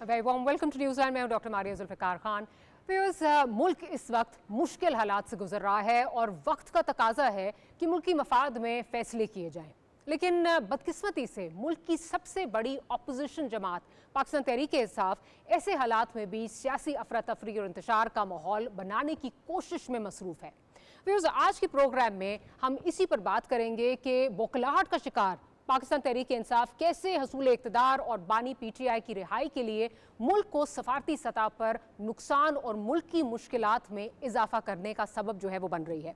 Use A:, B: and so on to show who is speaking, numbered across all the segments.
A: Very warm welcome to news land. मैं हूं doctor Maria Zulfikar Khan. Viewers, मुल्क इस वक्त मुश्किल हालात से गुजर रहा है और वक्त का तकाजा है कि मुल्की मफाद में फैसले किए जाएं। लेकिन बदकिस्मती से मुल्क की सबसे बड़ी अपोजिशन जमात पाकिस्तान तहरीक-ए-इंसाफ ऐसे हालात में भी सियासी अफरा तफरी और इंतशार का माहौल बनाने की कोशिश में मसरूफ़ है। व्यूअर्स, आज के प्रोग्राम में हम इसी पर बात करेंगे कि बौखलाहट का शिकार पाकिस्तान तहरीक-ए-इंसाफ कैसे हसूल इक़्तिदार और बानी PTI की रिहाई के लिए मुल्क को सफारती सतह पर नुकसान और मुल्क की मुश्किलात में इजाफा करने का सबब जो है वो बन रही है।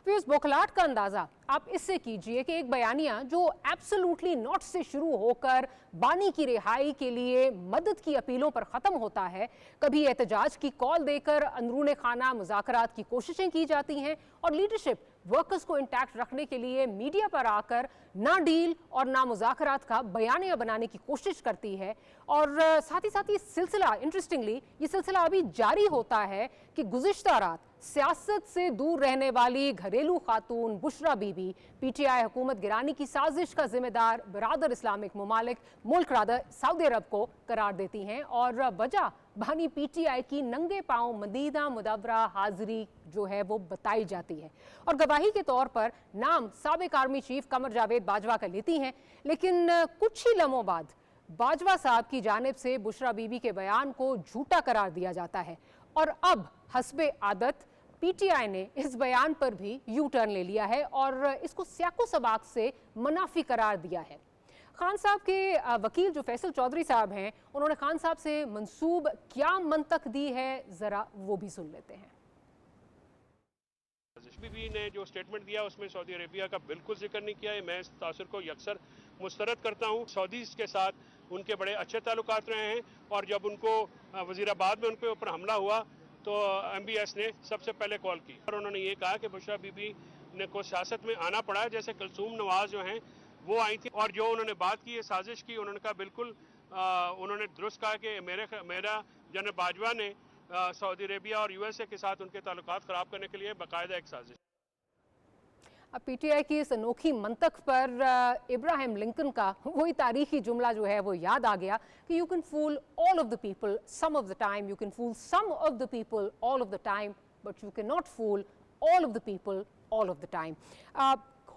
A: फिर उस बौखलाहट का अंदाज़ा आप इससे कीजिए कि एक बयानिया जो एब्सोल्युटली नॉट से शुरू होकर बानी की रिहाई के लिए मदद की अपीलों पर ख़त्म होता है, कभी एहतजाज की कॉल देकर अंदरूने खाना मुज़ाकरात की कोशिशें की जाती हैं और लीडरशिप वर्कर्स को इंटैक्ट रखने के लिए मीडिया पर आकर ना डील और ना मुज़ाकरात का बयानिया बनाने की कोशिश करती है। और साथ ही सिलसिला इंटरेस्टिंगली ये सिलसिला अभी जारी होता है कि गुज़िश्ता रात सियासत से दूर रहने वाली घरेलू खातून बुशरा बीबी PTI हुकूमत गिरानी की साजिश का जिम्मेदार बरादर इस्लामिक ममालिक मुल्क रादर सऊदी अरब को करार देती हैं और वजह बानी PTI की नंगे पांव मदीना मुदव्वरा हाजिरी जो है वो बताई जाती है और गवाही के तौर पर नाम साबिक आर्मी चीफ कमर जावेद बाजवा का लेती हैं। लेकिन कुछ ही लम्हों बाद बाजवा साहब की जानिब से बुशरा बीबी के बयान को झूठा करार दिया जाता है और अब हस्बे आदत PTI ने इस बयान पर भी यू टर्न ले लिया है और इसको सियाको सबाक से मुनाफी करार दिया है। खान साहब के वकील जो फैसल चौधरी साहब हैं, उन्होंने खान साहब से मंसूब क्या मंतक दी है, जरा वो भी सुन लेते हैं।
B: बीबी ने जो स्टेटमेंट दिया उसमें सऊदी अरेबिया का बिल्कुल जिक्र नहीं किया है। मैं इस तासुर को यकसर मुस्तरद करता हूँ। सऊदी के साथ उनके बड़े अच्छे ताल्लुकात रहे हैं और जब उनको वजीराबाद में उनके ऊपर हमला हुआ तो MBS ने सबसे पहले कॉल की और उन्होंने ये कहा कि बुशरा बीबी ने को सियासत में आना पड़ा, जैसे कुलसूम नवाज जो हैं वो आई थी और जो उन्होंने बात की, साजिश की, उन्होंने कहा बिल्कुल उन्होंने दुरुस्त कहा कि मेरा जनरल बाजवा ने सऊदी अरेबिया और USA के साथ उनके ताल्लुकात ख़राब करने के लिए बाकायदा एक साजिश।
A: अब PTI की इस अनोखी मंतक पर इब्राहिम लिंकन का वही तारीखी जुमला जो है वो याद आ गया कि you can fool all of the people some of the time, you can fool some of the people all of the time, but you can not fool all of the people all of the time.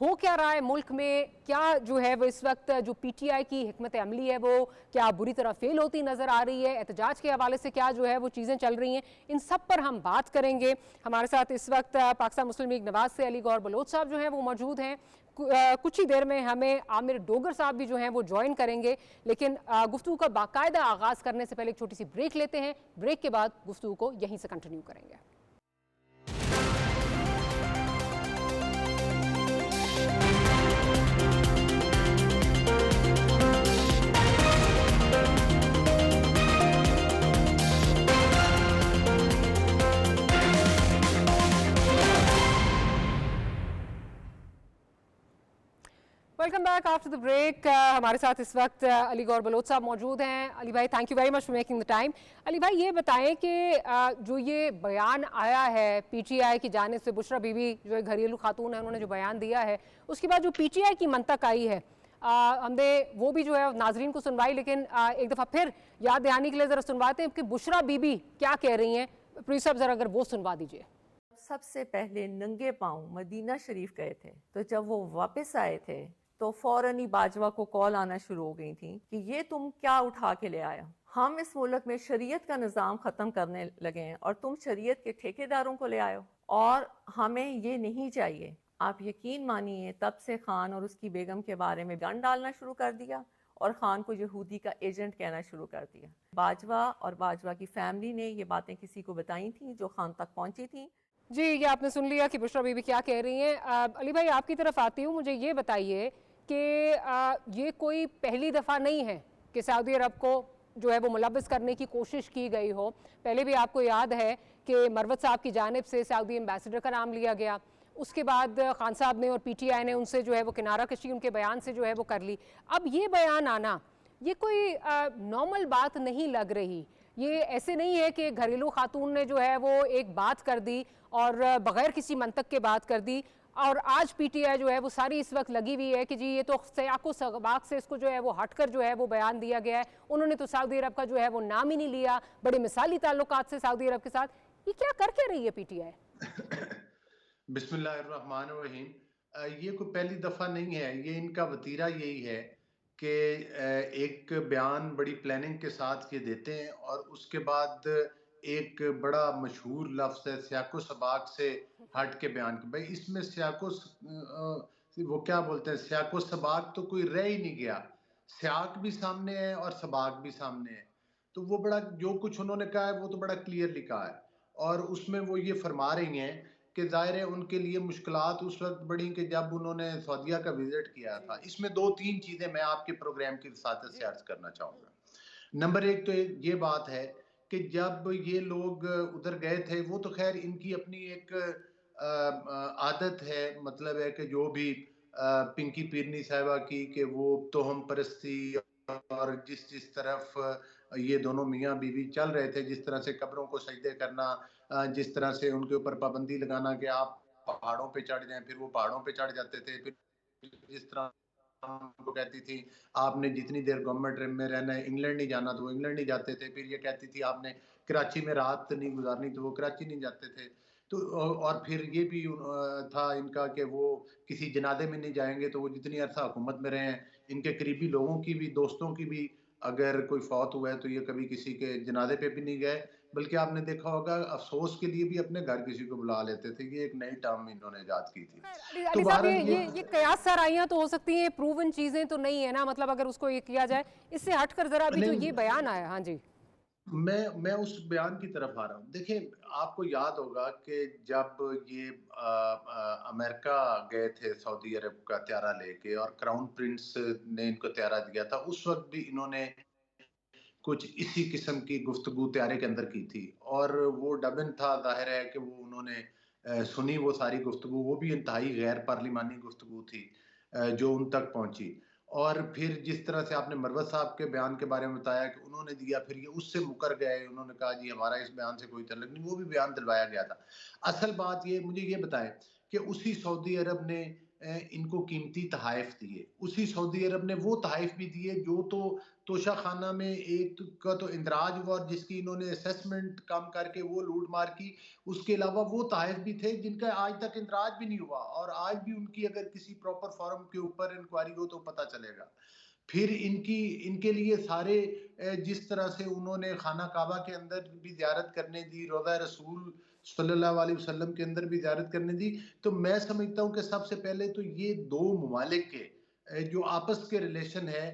A: हो क्या रहा है मुल्क में, क्या जो है वो इस वक्त जो PTI की हिकमत अमली है वो क्या बुरी तरह फेल होती नज़र आ रही है, एहतजाज के हवाले से क्या जो है वो चीज़ें चल रही हैं, इन सब पर हम बात करेंगे। हमारे साथ इस वक्त पाकिस्तान मुस्लिम लीग नवाज से अली गौर बलोच साहब जो हैं वो मौजूद हैं। कुछ ही देर में हमें आमिर डोगर साहब भी जो हैं वो ज्वाइन करेंगे, लेकिन गुफ्तगू का बाकायदा आगाज़ करने से पहले एक छोटी सी ब्रेक लेते हैं। ब्रेक के बाद गुफ्तगू को यहीं से कंटिन्यू करेंगे। Welcome back after the break. हमारे साथ इस वक्त अली गौर बलोच साहब मौजूद हैं। अली भाई, thank you very much for making the time. Ali भाई, ये बताएं कि जो ये बयान आया है PTI की जानिब से, बुशरा बीबी जो घरेलू खातून है उन्होंने जो बयान दिया है, उसके बाद जो PTI की मंतक आई है, हमने वो भी जो है नाजरीन को सुनवाई, लेकिन एक दफ़ा फिर याद दहानी के लिए ज़रा सुनवाते हैं कि बुशरा बीबी क्या कह रही हैं। प्लीज साहब ज़रा अगर वो सुनवा दीजिए।
C: सबसे पहले नंगे पांव मदीना शरीफ गए थे, तो जब वो वापस आए थे तो फौरन ही बाजवा को कॉल आना शुरू हो गई थी कि ये तुम क्या उठा के ले आया, हम इस मुल्क में शरीयत का निज़ाम ख़त्म करने लगे हैं और तुम शरीयत के ठेकेदारों को ले आयो और हमें ये नहीं चाहिए। आप यकीन मानिए तब से खान और उसकी बेगम के बारे में गन डालना शुरू कर दिया और खान को यहूदी का एजेंट कहना शुरू कर दिया। बाजवा और बाजवा की फैमिली ने ये बातें किसी को बताई थी जो खान तक पहुंची थी।
A: जी, ये आपने सुन लिया कि बुशरा बीबी क्या कह रही हैं। अली भाई, आपकी तरफ आती हूँ। मुझे ये बताइए कि ये कोई पहली दफ़ा नहीं है कि सऊदी अरब को जो है वो मुलव्वस करने की कोशिश की गई हो। पहले भी आपको याद है कि मरवत साहब की जानिब से सऊदी एम्बेसडर का नाम लिया गया, उसके बाद खान साहब ने और PTI ने उनसे जो है वो किनारा कशी उनके बयान से जो है वो कर ली। अब ये बयान आना ये कोई नॉर्मल बात नहीं लग रही। ये ऐसे नहीं है कि घरेलू खातून ने जो है वो एक बात कर दी और बग़ैर किसी मंतक के बात कर दी। और आज पीटीआई जो है वो सारी इस वक्त लगी हुई है कि जी ये तो सयाको सबाक से इसको जो है वो हटकर जो है वो बयान दिया गया है। उन्होंने तो सऊदी अरब का जो है वो नाम ही नहीं लिया, बड़े मिसाली ताल्लुकात से सऊदी अरब के साथ। ये क्या करके रही है पीटीआई?
D: बिस्मिल्लाहिर्रहमानिर्रहीम। ये कोई पहली दफ़ा नहीं है, ये इनका वतीरा यही है कि एक बयान बड़ी प्लानिंग के साथ ये देते हैं और उसके बाद एक बड़ा मशहूर लफ्ज़ है सियाको सबाक से हट के बयान भाई इसमें वो क्या बोलते हैं, सियाको सबाक तो कोई रह ही नहीं गया। सियाक भी सामने है और सबाक भी सामने है, तो वो बड़ा जो कुछ उन्होंने कहा है वो तो बड़ा क्लियरली कहा है। और उसमें वो ये फरमा रही हैं कि ज़ाहिर है उनके लिए मुश्किलात उस वक्त बढ़ी कि जब उन्होंने सऊदीया का विजिट किया था। इसमें 2-3 चीज़ें मैं आपके प्रोग्राम की वसातत से अर्ज करना चाहूँगा। नंबर एक तो ये बात है कि जब ये लोग उधर गए थे, वो तो खैर इनकी अपनी एक आदत है, मतलब है कि जो भी पिंकी पीरनी साहिबा की कि वो तोहम परस्ती और जिस जिस तरफ ये दोनों मियाँ बीवी चल रहे थे, जिस तरह से कब्रों को सजदे करना, जिस तरह से उनके ऊपर पाबंदी लगाना कि आप पहाड़ों पे चढ़ जाएं, फिर वो पहाड़ों पे चढ़ जाते थे। फिर जिस तरह उनको कहती थी आपने जितनी देर गवर्नमेंट में रहना है, इंग्लैंड नहीं जाना, तो वो इंग्लैंड नहीं जाते थे। फिर ये कहती थी आपने कराची में रात नहीं गुजारनी, तो वो कराची नहीं जाते थे। तो और फिर ये भी था इनका कि वो किसी जनादे में नहीं जाएंगे, तो वो जितनी अरसा हुकूमत में रहे हैं, इनके करीबी लोगों की भी, दोस्तों की भी अगर कोई फौत हुआ है तो ये कभी किसी के जनादे पे भी नहीं गए, बल्कि आपने देखा होगा अफसोस के लिए भी अपने घर किसी को बुला लेते थे। ये एक नई टर्म इन्होंने इजाद की थी।
A: अली
D: तो
A: अली साहब,
D: बहरहाल
A: ये कयास सराइयां तो हो सकती हैं, प्रूवन चीजें तो नहीं है ना, मतलब अगर उसको ये किया जाए। इससे हटकर जरा अभी जो ये बयान आया। हाँ जी,
D: मैं उस बयान की तरफ आ रहा हूँ। देखिए, आपको याद होगा कि जब ये अमेरिका गए थे सऊदी अरब का त्यारा लेके और क्राउन प्रिंस ने इनको त्यारा दिया था, उस वक्त भी इन्होंने कुछ इसी किस्म की गुफ्तगू त्यारे के अंदर की थी और वो डबन था। जाहिर है कि वो उन्होंने सुनी वो सारी गुफ्तगू, वो भी इंतहाई गैर पार्लिमानी गुफ्तगू थी जो उन तक पहुंची। और फिर जिस तरह से आपने मरवत साहब के बयान के बारे में बताया कि उन्होंने दिया, फिर ये उससे मुकर गए, उन्होंने कहा जी हमारा इस बयान से कोई तल्लुक नहीं, वो भी बयान दिलवाया गया था। असल बात ये मुझे ये बताएं कि उसी सऊदी अरब ने इनको कीमती तहाइफ दिए, उसी सऊदी अरब ने वो तहाइफ भी दिए जो तो तोशा खाना में एक का तो इंदराज हुआ और जिसकी इन्होंने असेसमेंट कम करके वो लूट मार की। उसके अलावा वो तहाइफ भी थे जिनका आज तक इंदराज भी नहीं हुआ और आज भी उनकी अगर किसी प्रॉपर फॉरम के ऊपर इंक्वायरी हो तो पता चलेगा। फिर इनके लिए सारे जिस तरह से उन्होंने खाना काबा के अंदर भी ज़ियारत करने दी, रोज़ा रसूल सल्लल्लाहु अलैहि वसल्लम के अंदर भी ज़ियारत करने दी। तो मैं समझता हूँ कि सबसे पहले तो ये दो ममालिक के जो आपस के रिलेशन है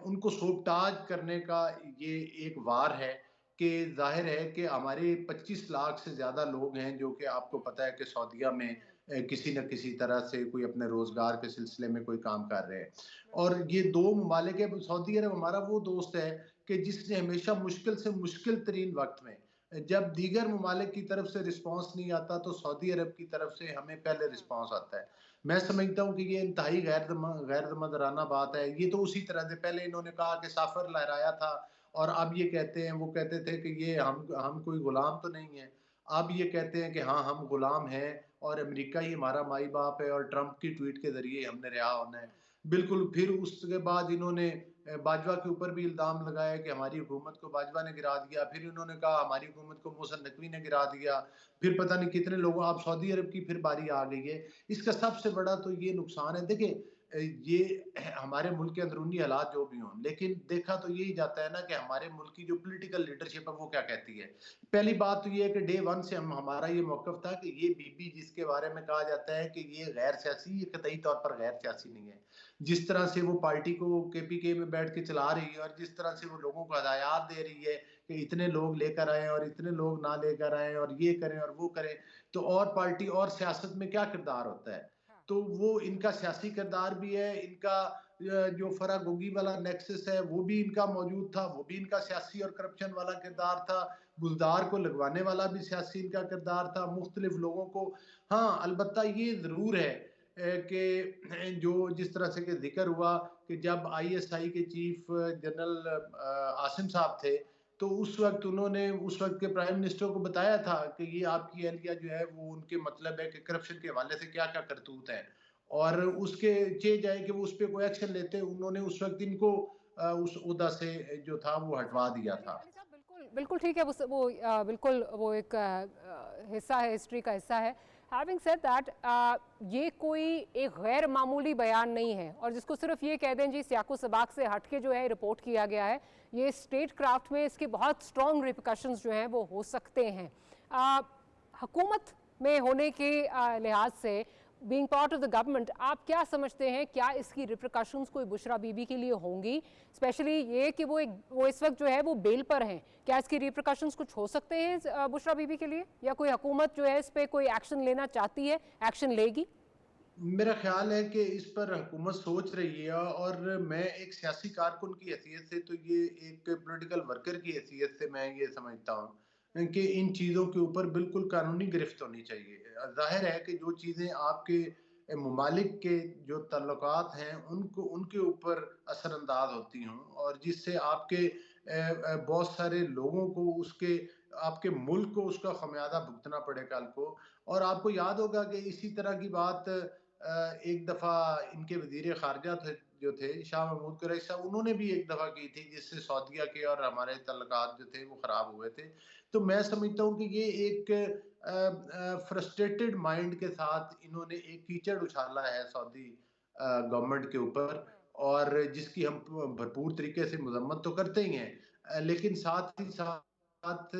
D: उनको सोबताज करने का ये एक वार है कि जाहिर है कि हमारे 25 लाख से ज़्यादा लोग हैं जो कि आपको पता है कि सऊदीया में किसी न किसी तरह से कोई अपने रोज़गार के सिलसिले में कोई काम कर रहे हैं। और ये दो ममालिक है। सऊदी अरब हमारा वो दोस्त है कि जिसने हमेशा मुश्किल से मुश्किल तरीन वक्त में जब दीगर ममालिक की तरफ से रिस्पॉन्स नहीं आता तो सऊदी अरब की तरफ से हमें पहले रिस्पॉन्स आता है। मैं समझता हूँ कि ये इंतहाई गैर ज़िम्मेदाराना बात है। ये तो उसी तरह से पहले इन्होंने कहा कि साफर लहराया था और अब ये कहते हैं, वो कहते थे कि ये हम कोई गुलाम तो नहीं है। अब ये कहते हैं कि हाँ हम गुलाम हैं और अमेरिका ही हमारा माई बाप है और ट्रंप की ट्वीट के जरिए हमने रिहा होना है। बिल्कुल। फिर उसके बाद इन्होंने बाजवा के ऊपर भी इल्ज़ाम लगाया कि हमारी हुकूमत को बाजवा ने गिरा दिया। फिर इन्होंने कहा हमारी हुकूमत को मोहसिन नकवी ने गिरा दिया। फिर पता नहीं कितने लोगों, अब सऊदी अरब की फिर बारी आ गई है। इसका सबसे बड़ा तो ये नुकसान है। देखिए ये हमारे मुल्क के अंदरूनी हालात जो भी हों, लेकिन देखा तो यही जाता है ना कि हमारे मुल्क की जो पॉलिटिकल लीडरशिप है वो क्या कहती है। पहली बात तो ये है कि डे वन से हमारा ये मौकफ था कि ये बीबी जिसके बारे में कहा जाता है कि ये गैर सियासी, ये कतई तौर पर गैर सियासी नहीं है। जिस तरह से वो पार्टी को केपीके में बैठ के चला रही है और जिस तरह से वो लोगों को हदायत दे रही है कि इतने लोग लेकर आए और इतने लोग ना लेकर आए और ये करें और वो करें, तो और पार्टी और सियासत में क्या किरदार होता है। तो वो इनका सियासी किरदार भी है, इनका जो फरागोगी वाला नेक्सस है वो भी इनका मौजूद था, वो भी इनका सियासी और करप्शन वाला किरदार था। बुजदार को लगवाने वाला भी सियासी इनका किरदार था, मुख्तलिफ लोगों को। हाँ, अलबत्ता ये ज़रूर है कि जो जिस तरह से कि जिक्र हुआ कि जब ISI के चीफ जनरल आसिम साहब थे तो उस वक्त उन्होंने उस वक्त के प्राइम मिनिस्टर को बताया था कि ये आपकी एहलिया जो है वो उनके मतलब है कि करप्शन के हवाले से क्या क्या करतूत है, और उसके चे जाए कि वो उस पर कोई एक्शन लेते, उन्होंने उस वक्त इनको उस ओहदा से जो था वो हटवा दिया था।
A: अली साहब, बिल्कुल बिल्कुल ठीक है, बिल्कुल वो एक हिस्सा है, हिस्ट्री का हिस्सा है। हैविंग सेड दैट, ये कोई एक गैर मामूली बयान नहीं है, और जिसको सिर्फ ये कह दें जी सियाको सबाक से हट के जो है रिपोर्ट किया गया है, ये स्टेट क्राफ्ट में इसके बहुत स्ट्रॉन्ग रिपरकशंस जो हैं वो हो सकते हैं। हुकूमत में होने के लिहाज से, being part of the government, आप क्या समझते हैं, क्या इसकी रिपरकशंस कोई बुशरा बीबी के लिए होंगी? स्पेशली ये कि वो इस वक्त जो है वो बेल पर हैं, क्या इसकी रिपरकशंस कुछ हो सकते हैं बुशरा बीबी के लिए, या कोई हुकूमत जो है इस पे कोई एक्शन लेना चाहती है, एक्शन लेगी?
D: मेरा ख्याल है कि इस पर हुकूमत सोच रही है, और मैं एक सियासी कारकुन की हैसियत से, तो ये एक पॉलिटिकल वर्कर की हैसियत से मैं ये समझता हूँ कि इन चीज़ों के ऊपर बिल्कुल कानूनी गिरफ्त होनी चाहिए। ज़ाहिर है कि जो चीज़ें आपके ममालिक के जो ताल्लुकात हैं उनको उनके ऊपर असरअंदाज होती हों, और जिससे आपके बहुत सारे लोगों को उसके आपके मुल्क को उसका खमियाजा भुगतना पड़े कल को। और आपको याद होगा कि इसी तरह की बात एक दफ़ा इनके वज़ीर ख़ारिजा थे जो थे शाह महमूद कुरैशी साहब, उन्होंने भी एक दफ़ा की थी, जिससे सऊदीया के और हमारे तल्लुकात जो थे वो ख़राब हुए थे। तो मैं समझता हूँ कि ये एक फ्रस्ट्रेटेड माइंड के साथ इन्होंने एक कीचड़ उछाला है सऊदी गवर्नमेंट के ऊपर, और जिसकी हम भरपूर तरीके से मज़म्मत तो करते ही हैं, लेकिन साथ ही साथ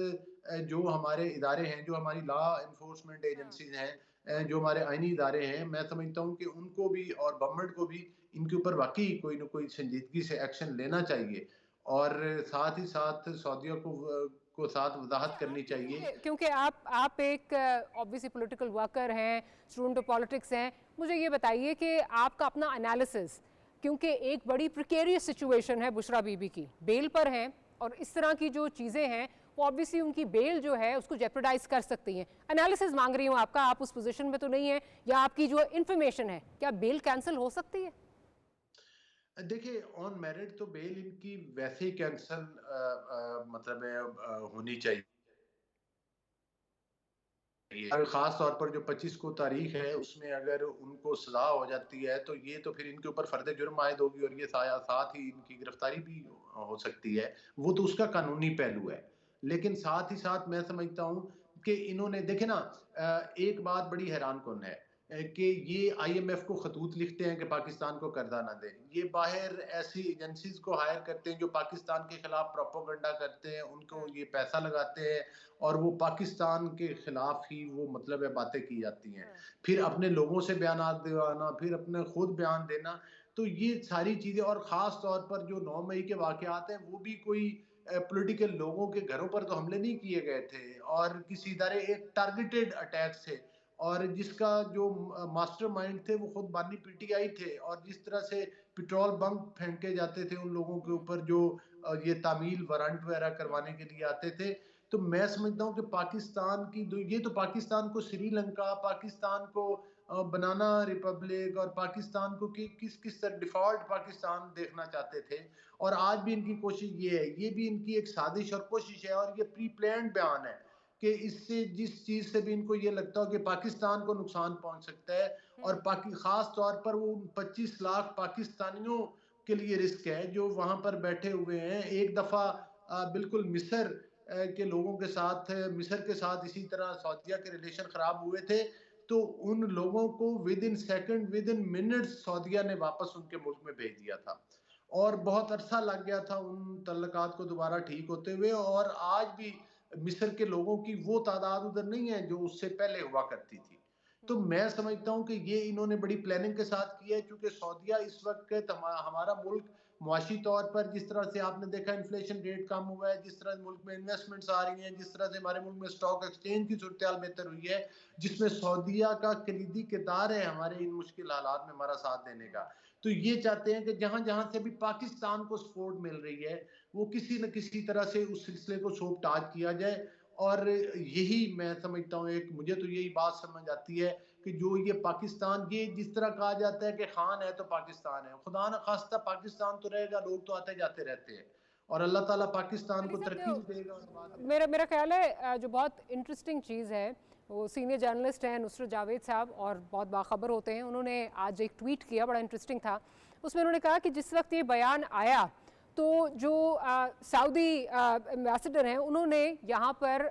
D: जो हमारे इदारे हैं, जो हमारी लॉ इन्फोर्समेंट एजेंसीज हैं, जो हमारे आईनी इदारे हैं, मैं समझता हूँ कि उनको भी और गवर्नमेंट को भी इनके ऊपर वाकई कोई ना कोई संजीदगी से एक्शन लेना चाहिए, और साथ ही साथ सऊदीया को साथ वजाहत करनी चाहिए।
A: क्योंकि आप एक ऑब्वियसली पॉलिटिकल वर्कर हैं, स्टूडेंट ऑफ पॉलिटिक्स हैं, मुझे ये बताइए कि आपका अपना एनालिसिस, क्योंकि एक बड़ी प्रिकेरियस सिचुएशन है बुशरा बीबी की, बेल पर हैं, और इस तरह की जो चीज़ें हैं वो ऑब्वियसली उनकी बेल जो है उसको जेपरडाइज कर सकती हैं। एनालिसिस मांग रही हूँ आपका, आप उस पोजीशन में तो नहीं है, या आपकी जो इन्फॉर्मेशन है, क्या बेल कैंसिल हो सकती है?
D: देखिए, ऑन मेरिट तो बेल इनकी वैसे ही कैंसल मतलब है होनी चाहिए। अगर खास तौर पर जो 25 को तारीख है उसमें अगर उनको सजा हो जाती है, तो ये तो फिर इनके ऊपर फर्द जुर्म आयद होगी, और ये साथ ही इनकी गिरफ्तारी भी हो सकती है। वो तो उसका कानूनी पहलू है, लेकिन साथ ही साथ मैं समझता हूँ कि इन्होंने देखे ना, एक बात बड़ी हैरान कुन है कि ये IMF को खतूत लिखते हैं कि पाकिस्तान को कर्जा ना दे, ये बाहर ऐसी एजेंसीज को हायर करते हैं जो पाकिस्तान के खिलाफ प्रोपोगंडा करते हैं, उनको ये पैसा लगाते हैं, और वो पाकिस्तान के खिलाफ ही वो मतलब है बातें की जाती हैं। फिर अपने लोगों से बयानात दिलवाना, फिर अपने खुद बयान देना, तो ये सारी चीजें, और खास तौर पर जो 9 मई के वाकयात हैं वो भी कोई पॉलिटिकल लोगों के घरों पर तो हमले नहीं किए गए थे, और किसी इदारे एक टारगेटेड अटैक थे, और जिसका जो मास्टरमाइंड थे वो खुद बानी PTI थे, और जिस तरह से पेट्रोल बम फेंके जाते थे उन लोगों के ऊपर जो ये तामील वारंट वगैरह करवाने के लिए आते थे। तो मैं समझता हूँ कि पाकिस्तान की ये तो पाकिस्तान को श्रीलंका, पाकिस्तान को बनाना रिपब्लिक, और पाकिस्तान को किस किस तरह डिफॉल्ट पाकिस्तान देखना चाहते थे, और आज भी इनकी कोशिश ये है, ये भी इनकी एक साजिश और कोशिश है, और ये प्री प्लान्ड बयान है कि इससे जिस चीज से भी इनको ये लगता हो कि पाकिस्तान को नुकसान पहुंच सकता है, और खास तौर पर वो 25 लाख पाकिस्तानियों के लिए रिस्क है जो वहां पर बैठे हुए हैं। एक दफा बिल्कुल मिस्र के लोगों के साथ, मिस्र के साथ इसी तरह सऊदीया के रिलेशन खराब हुए थे, तो उन लोगों को within second, within minutes Saudia ने वापस उनके मुल्क में भेज दिया था, और बहुत अरसा लग गया था उन तल्लकात को दोबारा ठीक होते हुए, और आज भी मिस्र के लोगों की वो तादाद उधर नहीं है जो उससे पहले हुआ करती थी। तो मैं समझता हूँ कि ये इन्होंने बड़ी प्लानिंग के साथ किया है, क्योंकि सऊदीया इस वक्त हमारा मुल्क मुआशी तौर पर, जिस तरह से आपने देखा इन्फ्लेशन रेट कम हुआ है, जिस तरह मुल्क में इन्वेस्टमेंट्स आ रही हैं, जिस तरह से हमारे मुल्क में स्टॉक एक्सचेंज की सूरत बेहतर हुई है, जिसमें सऊदीया का कलीदी किरदार है हमारे इन मुश्किल हालात में हमारा साथ देने का। तो ये चाहते हैं कि जहां जहां से भी पाकिस्तान को सपोर्ट मिल रही है, वो किसी न किसी तरह से उस सिलसिले को सोपटाज किया जाए, और यही मैं समझता हूँ, एक मुझे तो यही बात समझ आती है कि जो ये पाकिस्तान, ये जिस तरह कहा जाता है कि खान है तो पाकिस्तान है, खुदा न खास्ता पाकिस्तान तो रहेगा, लोग तो आते जाते रहते हैं, और अल्लाह ताला पाकिस्तान को
A: अली साहब,
D: तरक्की देगा। और बाद में
A: मेरा ख्याल है जो बहुत इंटरेस्टिंग चीज़ है, वो सीनियर जर्नलिस्ट हैं नुसरत जावेद साहब और बहुत बाखबर होते हैं। उन्होंने आज एक ट्वीट किया, बड़ा इंटरेस्टिंग था। उसमें उन्होंने कहा कि जिस वक्त ये बयान आया तो जो सऊदी एम्बेसडर हैं उन्होंने यहाँ पर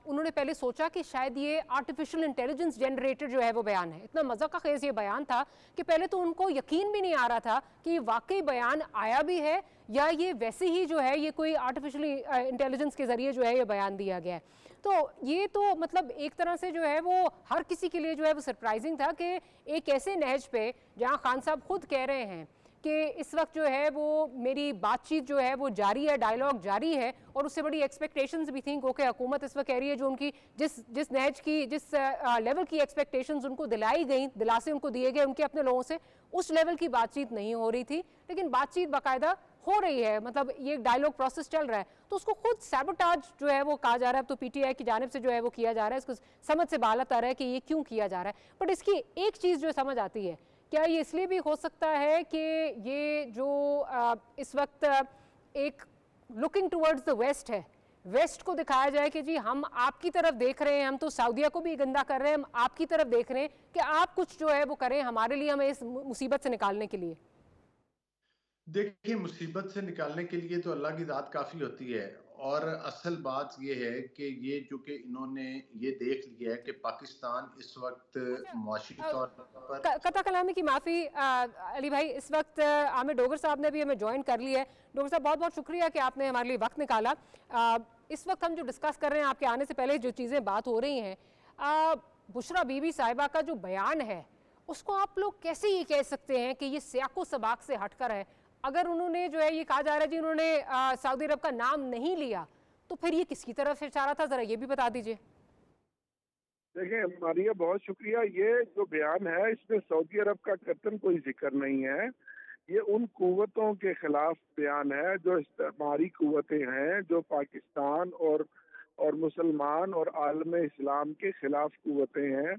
A: उन्होंने पहले सोचा कि शायद ये आर्टिफिशियल इंटेलिजेंस जनरेटेड जो है वो बयान है। इतना मज़ा का खेज़ ये बयान था कि पहले तो उनको यकीन भी नहीं आ रहा था कि वाकई बयान आया भी है या ये वैसे ही जो है ये कोई आर्टिफिशियल इंटेलिजेंस के ज़रिए जो है ये बयान दिया गया है। तो ये तो मतलब एक तरह से जो है वो हर किसी के लिए जो है वो सरप्राइजिंग था कि एक ऐसे नहज पे जहाँ खान साहब खुद कह रहे हैं कि इस वक्त जो है वो मेरी बातचीत जो है वो जारी है, डायलॉग जारी है, और उससे बड़ी एक्सपेक्टेशंस भी थी क्योंकि हुकूमत इस वक्त कह रही है जो उनकी जिस नहज की जिस लेवल की एक्सपेक्टेशंस उनको दिलाई गई, दिलासे उनको दिए गए उनके अपने लोगों से, उस लेवल की बातचीत नहीं हो रही थी। लेकिन बातचीत बाकायदा हो रही है, मतलब ये डायलॉग प्रोसेस चल रहा है। तो उसको खुद सैबोटाज जो है वो कहा जा रहा है। तो पीटीआई की जानिब से जो है वो किया जा रहा है, इसको समझ से बाहर आ रहा है कि ये क्यों किया जा रहा है। बट इसकी एक चीज़ जो समझ आती है, क्या ये इसलिए भी हो सकता है कि ये जो इस वक्त एक लुकिंग टुवर्ड्स द वेस्ट है, वेस्ट को दिखाया जाए कि जी हम आपकी तरफ देख रहे हैं, हम तो सऊदिया को भी गंदा कर रहे हैं, हम आपकी तरफ देख रहे हैं कि आप कुछ जो है वो करें हमारे लिए, हमें इस मुसीबत से निकालने के लिए।
D: देखिए, मुसीबत से निकालने के लिए तो अल्लाह की ज़ात काफ़ी होती है। और असल बात ये है कि ये जो कि इन्होंने ये देख लिया है कि पाकिस्तान इस वक्त मुआशी तौर पर
A: कता कलामी की माफ़ी अली भाई, इस वक्त आमिर डोगर साहब ने भी हमें ज्वाइन कर लिया है। डोगर साहब बहुत बहुत शुक्रिया कि आपने हमारे लिए वक्त निकाला। इस वक्त हम जो डिस्कस कर रहे हैं, आपके आने से पहले जो चीज़ें बात हो रही हैं, बुशरा बीबी साहिबा का जो बयान है उसको आप लोग कैसे ये कह सकते हैं कि ये सियाको सबाक से हटकर है? अगर उन्होंने जो है ये कहा जा रहा है जी उन्होंने सऊदी अरब का नाम नहीं लिया, तो फिर ये किसकी तरफ इशारा था, जरा ये भी बता दीजिए।
E: देखिए मारिया, बहुत शुक्रिया। ये जो बयान है इसमें सऊदी अरब का कतई कोई जिक्र नहीं है। ये उन कुव्वतों के खिलाफ बयान है जो इस्तेमारी कुव्वतें हैं, जो पाकिस्तान और मुसलमान और आलम इस्लाम के खिलाफ कुव्वतें हैं,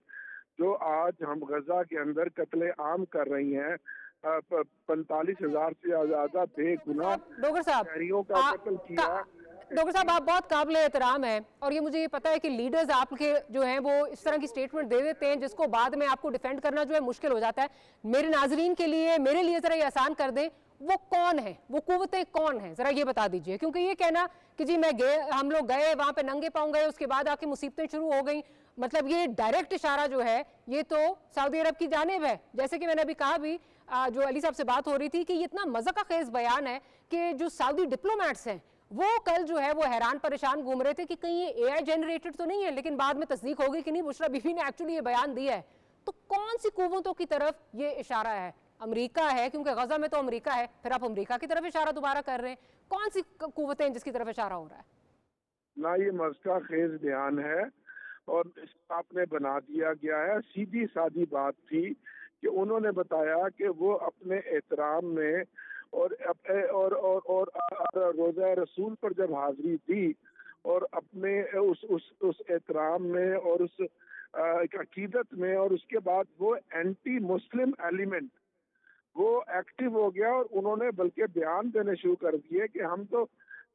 E: जो आज हम गजा के अंदर कत्ले आम कर रही हैं। 45,000 से ज्यादा बेगुनाह
A: डोगर साहब
E: शहरियों का कत्ल किया।
A: डॉक्टर साहब, आप बहुत काबिल एहतराम है और ये मुझे पता है कि लीडर्स आपके जो हैं वो इस तरह की स्टेटमेंट दे देते हैं जिसको बाद में आपको डिफेंड करना जो है मुश्किल हो जाता है। मेरे नाजरीन के लिए, मेरे लिए जरा ये आसान कर दें, वो कौन है, वो कुव्वतें कौन है, जरा ये बता दीजिए। क्योंकि ये कहना कि जी हम लोग गए वहां पे नंगे पांव गए, उसके बाद आके मुसीबतें शुरू हो गई, मतलब ये डायरेक्ट इशारा जो है ये तो सऊदी अरब की जानिब है। जैसे कि मैंने अभी कहा भी, जो अली साहब से बात हो रही थी कि ये इतना मज़ा का खेज बयान है कि जो सऊदी डिप्लोमेट्स हैं वो कल जो है वो हैरान परेशान घूम रहे थे कि कहीं ये एआई जनरेटेड तो नहीं है, लेकिन बाद में तस्दीक हो गई कि नहीं, बुशरा बीबी ने एक्चुअली ये बयान दिया है। तो कौन सी कुव्वतों की तरफ ये इशारा है? अमेरिका है, क्योंकि गजा में तो अमेरिका है, फिर आप अमेरिका की तरफ इशारा दोबारा कर रहे हैं। कौन सी कुव्वतें जिसकी तरफ इशारा हो रहा है?
E: ना ये मज़का खेज बयान है और आपने बना दिया गया है। सीधी सादी बात थी कि उन्होंने बताया कि वो अपने एहतराम में और रोज़ा रसूल पर जब हाजिरी दी और अपने उस एहतराम में और उस अकीदत में, और उसके बाद वो एंटी मुस्लिम एलिमेंट वो एक्टिव हो गया और उन्होंने बल्कि बयान देने शुरू कर दिए कि हम तो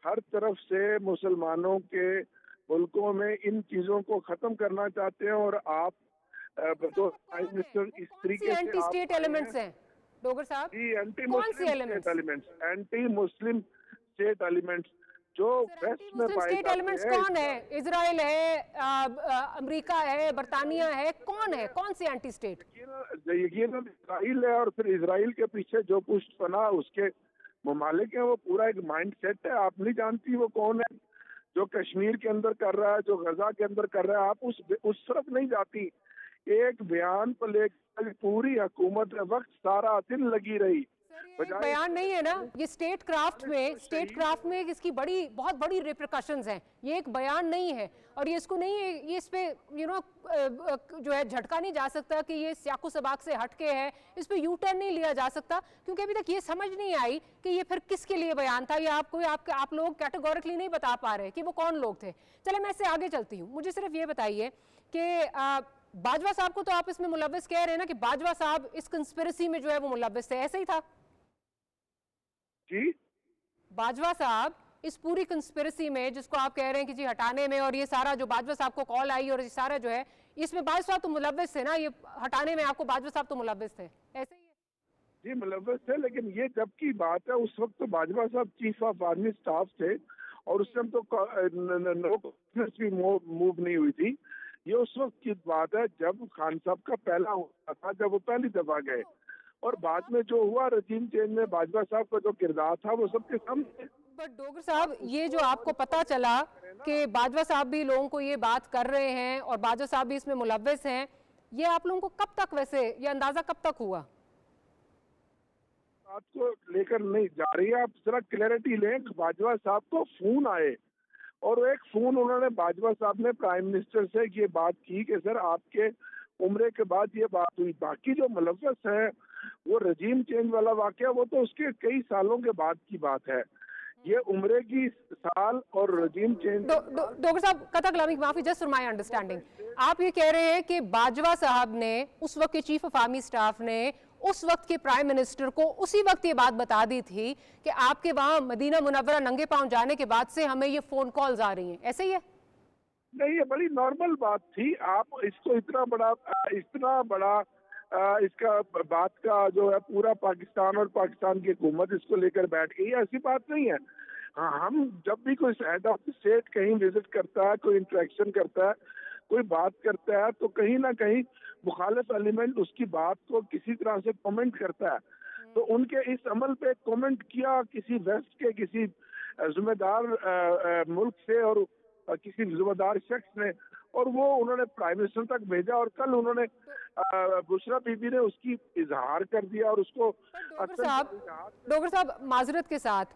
E: हर तरफ से मुसलमानों के मुल्कों में इन चीजों को खत्म करना चाहते हैं और आप तो प्राइम मिनिस्टर इस तरीके से
A: एंटी स्टेट एलिमेंट्स हैं डोगर साहब,
E: एंटी मुस्लिम स्टेट एलिमेंट्स जो वेस्ट में पाए
A: स्टेट एलिमेंट्स कौन है? इजराइल है, अमेरिका है, बरतानिया है, कौन है, कौन सी एंटी स्टेट?
E: यकीनन इजराइल है और फिर इजराइल के पीछे जो पुष्टपना उसके ममालिक हैं वो पूरा एक माइंड सेट है। आप नहीं जानती वो कौन है जो कश्मीर के अंदर कर रहा है, जो गजा के अंदर कर रहा है, आप उस तरफ नहीं जाती। एक बयान पर लेकर पूरी हुकूमत वक्त सारा दिन लगी रही।
A: बयान नहीं है ना, ये स्टेट क्राफ्ट में इसकी बहुत बड़ी रिप्रिकॉशंस हैं। ये एक बयान नहीं है और ये इसको नहीं है, ये इस पे जो है झटका नहीं जा सकता कि ये सियाको सबाक से हटके है, इस पे यू टर्न नहीं लिया जा सकता, क्योंकि अभी तक ये समझ नहीं आई कि ये फिर किसके लिए बयान था। या आप लोग कैटेगोरिकली नहीं बता पा रहे कि वो कौन लोग थे। चले मैं इससे आगे चलती हूँ। मुझे सिर्फ ये बताइए कि बाजवा साहब को तो आप इसमें मुलव्विस कह रहे हैं ना, कि बाजवा साहब इस कंस्पिरेसी में जो है वो मुलव्विस थे, ऐसे ही था
E: जी?
A: बाजवा साहब इस पूरी कंस्पिरेसी में जिसको आप कह रहे हैं कि जी हटाने में, और ये सारा जो बाजवा साहब को कॉल आई और ये सारा जो है, इसमें बाजवा साहब तो मुलव्विस थे ना, ये हटाने में आपको बाजवा साहब तो मुलव्विस थे, ऐसे ही है?
E: जी मुलव्वस थे, लेकिन ये जब की बात है उस वक्त तो बाजवा साहब चीफ ऑफ आर्मी स्टाफ थे और उस टाइम तो नो कॉन्फ्रेंस भी मूव नहीं हुई थी। ये उस वक्त की बात है जब खान साहब का पहला हुआ था, जब वो पहली दफा गए, और बाद में जो हुआ रजीम चेंज में बाजवा साहब का जो किरदार था वो सबके सामने।
A: बट डोगर साहब, ये जो आपको पता चला कि बाजवा साहब भी लोगों को ये बात कर रहे हैं और बाजवा साहब भी इसमें मुलव्विस हैं, ये आप लोगों को कब तक, वैसे ये अंदाजा कब तक हुआ?
E: बात को लेकर नहीं जा रही है, आप जरा क्लैरिटी लें। बाजवा साहब को फोन आए और एक फोन उन्होंने बाजवा साहब ने प्राइम मिनिस्टर से ये बात की कि सर आपके उम्रे के बाद ये बात हुई। बाकी जो मुलव्वस है वो रजीम चेंज वाला वाकया, वो तो उसके कई सालों के बाद की बात है। ये उम्रे की साल और रजीम चेंज।
A: डॉक्टर साहब, कथक लामिक माफी, जस्ट फॉर माय अंडरस्टैंडिंग, आप ये कह रहे हैं कि बाजवा साहब ने, उस वक्त के चीफ ऑफ आर्मी स्टाफ ने उस वक्त के प्राइम मिनिस्टर को उसी वक्त ये बात बता दी थी कि आपके वहां मदीना मुनव्वरा नंगे पांव जाने के बाद से हमें ये फोन कॉल्स आ रही हैं, ऐसे ही है?
E: नहीं, ये बड़ी नॉर्मल बात थी। आप इसको इतना बड़ा इसका बात का जो है पूरा पाकिस्तान और पाकिस्तान की हुकूमत इसको लेकर बैठ गई, ऐसी बात नहीं है। हाँ, हम जब भी कोई हेड ऑफ स्टेट कहीं विजिट करता है, कोई इंटरेक्शन करता है, कोई बात करता है, तो कहीं ना कहीं मुखालिफ एलिमेंट उसकी बात को किसी तरह से कमेंट करता है। तो उनके इस अमल पे कमेंट किया किसी वेस्ट के किसी जिम्मेदार मुल्क से और किसी जिम्मेदार शख्स ने, और वो उन्होंने प्राइम मिनिस्टर तक भेजा, और कल उन्होंने बुशरा बीबी ने उसकी इजहार कर दिया और उसको।
A: डॉक्टर साहब माजरत के साथ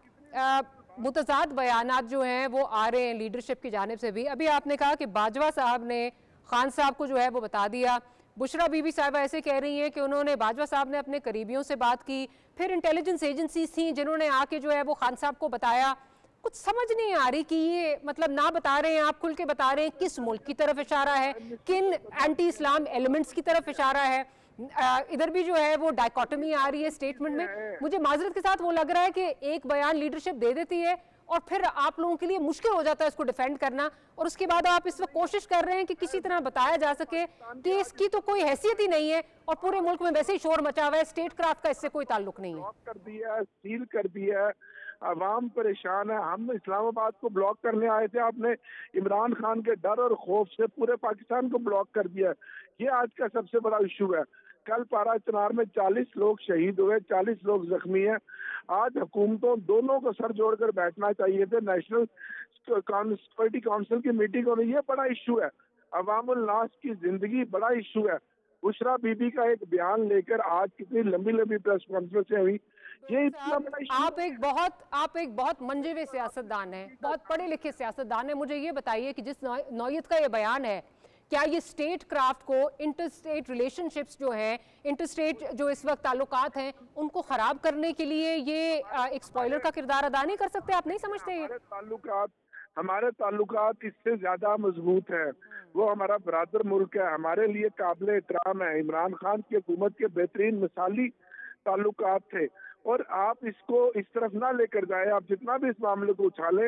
A: मुतजाद बयानात जो हैं वो आ रहे हैं लीडरशिप की जानिब से भी। अभी आपने कहा कि बाजवा साहब ने खान साहब को जो है वो बता दिया, बुशरा बीबी साहिबा ऐसे कह रही हैं कि उन्होंने, बाजवा साहब ने अपने करीबियों से बात की, फिर इंटेलिजेंस एजेंसीज थी जिन्होंने आके जो है वो खान साहब को बताया। कुछ समझ नहीं आ रही कि ये मतलब ना बता रहे हैं, आप खुल के बता रहे हैं, किस मुल्क की तरफ इशारा है, किन एंटी इस्लाम एलिमेंट्स की तरफ इशारा है। इधर भी जो है वो डायकोटमी आ रही है स्टेटमेंट में। मुझे माजरत के साथ वो लग रहा है कि एक बयान लीडरशिप दे देती है और फिर आप लोगों के लिए मुश्किल हो जाता है इसको डिफेंड करना, और उसके बाद आप इस वक्त कोशिश कर रहे हैं कि किसी तरह बताया जा सके कि इसकी तो कोई हैसियत ही नहीं है और पूरे मुल्क में वैसे ही शोर मचा हुआ है, स्टेट क्राफ्ट का इससे कोई ताल्लुक नहीं है।
E: कर दिया, सील कर दिया, अवाम परेशान है। हम इस्लामाबाद को ब्लॉक करने आए थे, आपने इमरान खान के डर और खौफ से पूरे पाकिस्तान को ब्लॉक कर दिया। ये आज का सबसे बड़ा इशू है। कल पारा चनार में 40 लोग शहीद हुए, 40 लोग जख्मी हैं। आज हुकूमतों दोनों को सर जोड़कर बैठना चाहिए थे। नेशनल सिक्योरिटी काउंसिल की मीटिंग होनी, ये बड़ा इशू है। अवामुल नास की जिंदगी बड़ा इशू है। बुशरा बीबी का एक बयान लेकर आज कितनी लंबी लंबी प्रेस कॉन्फ्रेंस हुई, ये इतना बड़ा इशू।
A: आप एक बहुत मंजे हुए सियासतदान हैं, बहुत पढ़े लिखे सियासतदान हैं। मुझे ये बताइए कि जिस नौयत का ये बयान है, क्या ये स्टेट क्राफ्ट को, इंटर रिलेशनशिप्स जो हैं, इंटर जो इस वक्त ताल्लुकात हैं, उनको खराब करने के लिए ये एक स्पॉइलर का किरदार अदा नहीं कर सकते? आप नहीं समझते?
E: हमारे ताल्लुकात इससे ज्यादा मजबूत है। वो हमारा बरादर मुल्क है, हमारे लिए काबिल एहतराम है। इमरान खान की हुकूमत के बेहतरीन मिसाली ताल्लुकात थे, और आप इसको इस तरफ ना लेकर जाए। आप जितना भी इस मामले को उछाले,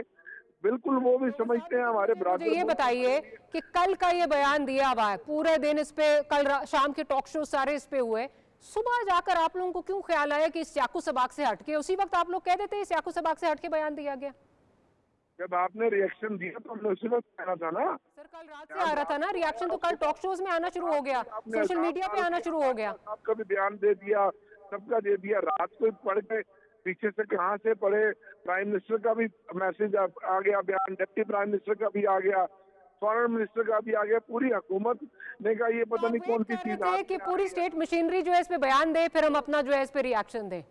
E: बिल्कुल वो भी समझते हैं हमारे बराबर।
A: ये बताइए कि कल का ये बयान दिया हुआ है, पूरे दिन इस पे, कल शाम के टॉक शो सारे इस पे हुए, सुबह जाकर आप लोगों को क्यों ख्याल आया कि इस चाकू सबाक से हटके, उसी वक्त आप लोग कह देते इस चाकू सबाक से हटके बयान दिया गया?
E: जब आपने रिएक्शन दिया तो हमने उसी वक्त कहना था ना
A: सर। कल रात से आ रहा था ना रिएक्शन, तो कल टॉक शोज में आना शुरू हो गया, सोशल मीडिया पे आना शुरू हो गया।
E: आपका भी बयान दे दिया, सबका दे दिया। रात को पढ़ के पीछे से कहाँ से पढ़े, प्राइम मिनिस्टर का भी मैसेज आ गया, बयान डिप्टी प्राइम मिनिस्टर का भी आ गया, फॉरेन मिनिस्टर का भी आ गया। पूरी हुकूमत ने कहा ये पता नहीं कौन सी चीज है
A: कि पूरी स्टेट मशीनरी जो है इस पे बयान दे, फिर हम अपना जो है इस पे रिएक्शन दें।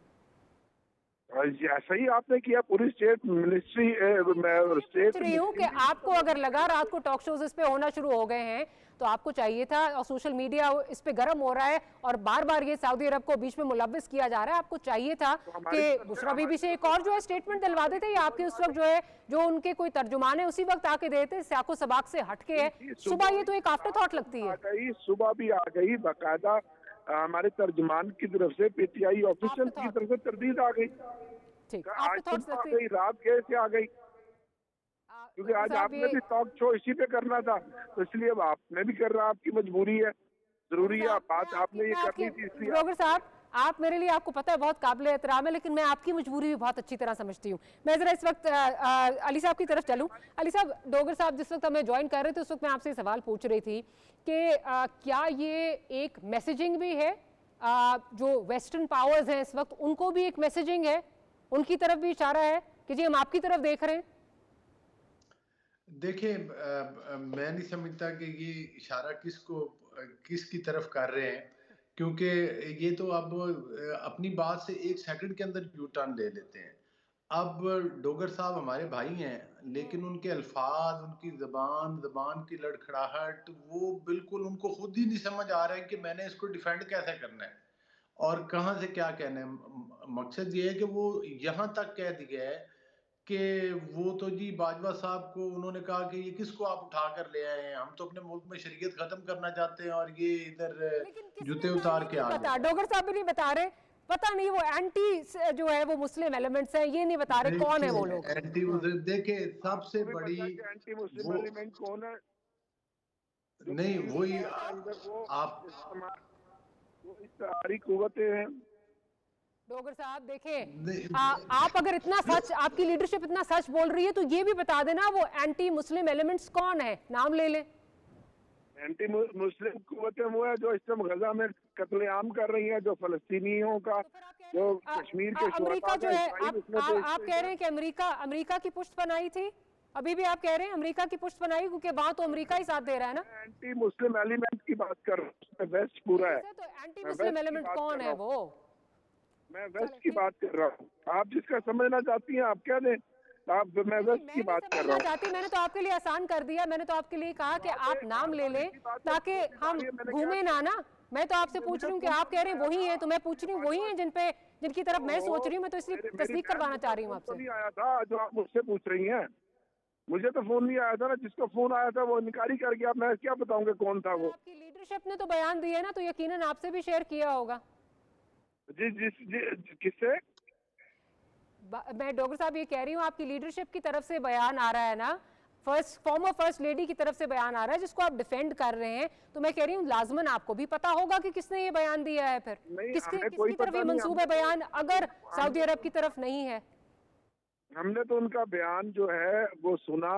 E: ऐसा ही आपने किया, पूरी स्टेट मिनिस्ट्री स्टेट
A: रही हूँ कि आपको अगर लगा रात को टॉक शोज इस पे होना शुरू हो गए हैं, तो आपको चाहिए था, और सोशल मीडिया इस पे गर्म हो रहा है और बार बार ये सऊदी अरब को बीच में मुलव्विस किया जा रहा है, आपको चाहिए था कि बुशरा बीबी से एक और जो है स्टेटमेंट दिलवा देते। या आपके उस वक्त जो है, जो उनके कोई तर्जुमान है, उसी वक्त आके देते, साको सबाक से हटके है। सुबह ये तो एक आफ्टर थॉट लगती है।
E: सुबह भी आ गई, बाकायदा हमारे तर्जुमान की तरफ से, पीटीआई ऑफिशियल की तरफ से तरदीद आ गई।
A: ठीक,
E: आज
A: आपके थॉट्स
E: सुबह आ
A: लगते
E: गई, रात कैसे आ गई? क्योंकि आज
A: साहब
E: आपने
A: ये
E: भी टॉक शो इसी पे करना था, तो इसलिए अब आपने भी कर रहा, आपकी मजबूरी है, जरूरी है, बात आपने ये करनी थी, इसलिए
A: डोगर साहब, आप मेरे लिए, आपको पता है, बहुत काबिल एहतराम है, लेकिन मैं आपकी मजबूरी भी बहुत अच्छी तरह समझती हूँ। मैं जरा इस वक्त अली साहब की तरफ चलूँ। अली साहब, डोगर साहब जिस वक्त हमें ज्वाइन कर रहे थे उस वक्त मैं आपसे सवाल पूछ रही थी कि क्या ये एक मैसेजिंग भी है, जो वेस्टर्न पावर्स हैं इस वक्त उनको भी एक मैसेजिंग है, उनकी तरफ भी इशारा है कि जी हम आपकी तरफ देख रहे हैं?
D: देखिए, मैं नहीं समझता कि ये इशारा किसकी तरफ कर रहे हैं, क्योंकि ये तो अब अपनी बात से एक सेकंड के अंदर यू टर्न ले लेते हैं। अब डोगर साहब हमारे भाई हैं, लेकिन उनके अल्फाज, उनकी जबान, जबान की लड़खड़ाहट, वो बिल्कुल उनको खुद ही नहीं समझ आ रहा है कि मैंने इसको डिफेंड कैसे करना है और कहाँ से क्या कहना है। मकसद ये है कि वो यहाँ तक कह दिया है कि वो तो जी बाजवा साहब को उन्होंने कहा कि ये किसको आप उठा कर ले आए हैं, हम तो अपने मुल्क में शरीयत खत्म करना चाहते हैं और ये इधर
A: लेकिन किसने
D: जूते
A: कहा
D: उतार
A: ये
D: के
A: नहीं
D: आ गए।
A: पता, डोगर साहब भी नहीं बता रहे, पता नहीं वो एंटी जो है वो मुस्लिम एलिमेंट्स हैं, ये नहीं बता रहे कौन है वो
D: देखिए,
A: लोग।
D: एंटी मुस्लिम, देखिए सबसे
E: आपको भी
D: बड़ी
E: पता है कि एंटी मुस्लिम
D: वो
E: एलिमेंट कौन है? जो
D: नहीं,
E: पुलिस
D: वही
E: के अंदर वो
D: आप
E: इस्तेमारी कुव्वतें हैं।
A: डोगर साहब देखें,
D: नहीं,
A: आप अगर इतना सच, आपकी लीडरशिप इतना सच बोल रही है तो ये भी बता देना वो एंटी मुस्लिम एलिमेंट्स कौन है, नाम ले लें।
E: एंटी मुस्लिम कुव्वतें वो है जो इस टाइम गजा में कत्लेआम कर रही हैं, जो फलस्तीनियों का, जो कश्मीर के
A: अमेरिका
E: शुहदा
A: जो
E: का
A: है,
E: इजराइल
A: आप
E: उसने
A: आप कह रहे हैं कि अमेरिका की पुष्ट बनाई थी, अभी भी आप कह रहे हैं अमेरिका की पुष्ट बनाई, क्योंकि वहां तो अमेरिका ही साथ दे रहा है ना।
E: एंटी मुस्लिम एलिमेंट की बात कर रहा हूँ, उसमें वेस्ट पूरा है।
A: तो एंटी
E: मैं
A: मुस्लिम
E: वेस्ट की
A: एलिमेंट
E: बात
A: कौन
E: कर
A: है
E: रहा हूँ,
A: वो?
E: मैं वेस्ट की बात कर रहा हूँ। आप जिसका समझना चाहती हैं आप कह दें, आप, मैं वेस्ट की बात कर रहा हूँ।
A: चाहती, मैंने तो आपके लिए आसान कर दिया, मैंने तो आपके लिए कहा कि आप नाम ले लें ताकि हम घूमे ना। मैं तो आपसे पूछ रही हूँ कि आप कह रहे हैं वही है, तो मैं पूछ रही हूँ वही है जिनकी तरफ मैं सोच रही हूँ, मैं तो इसलिए तस्दीक करवाना चाह रही हूँ आपसे।
E: नहीं आया था जो आप मुझसे पूछ रही हैं, मुझे तो फोन नहीं आया था ना, जिसको फोन आया था वो इनकारी कर गया, मैं क्या बताऊंगा कौन था वो।
A: आपकी लीडरशिप ने तो बयान दिया है ना, तो यकीनन आपसे भी शेयर किया होगा।
E: किससे?
A: मैं डॉक्टर साहब ये कह रही हूँ, आपकी लीडरशिप की तरफ से बयान आ रहा है ना, फॉर्मर फर्स्ट लेडी की तरफ से बयान आ रहा है जिसको आप डिफेंड कर रहे हैं, तो मैं कह रही हूँ लाजमन आपको भी पता होगा कि किसने ये बयान दिया है, फिर किसकी तरफ ये मंसूब है बयान, अगर सऊदी अरब की तरफ नहीं है।
E: हमने तो उनका बयान जो है वो सुना,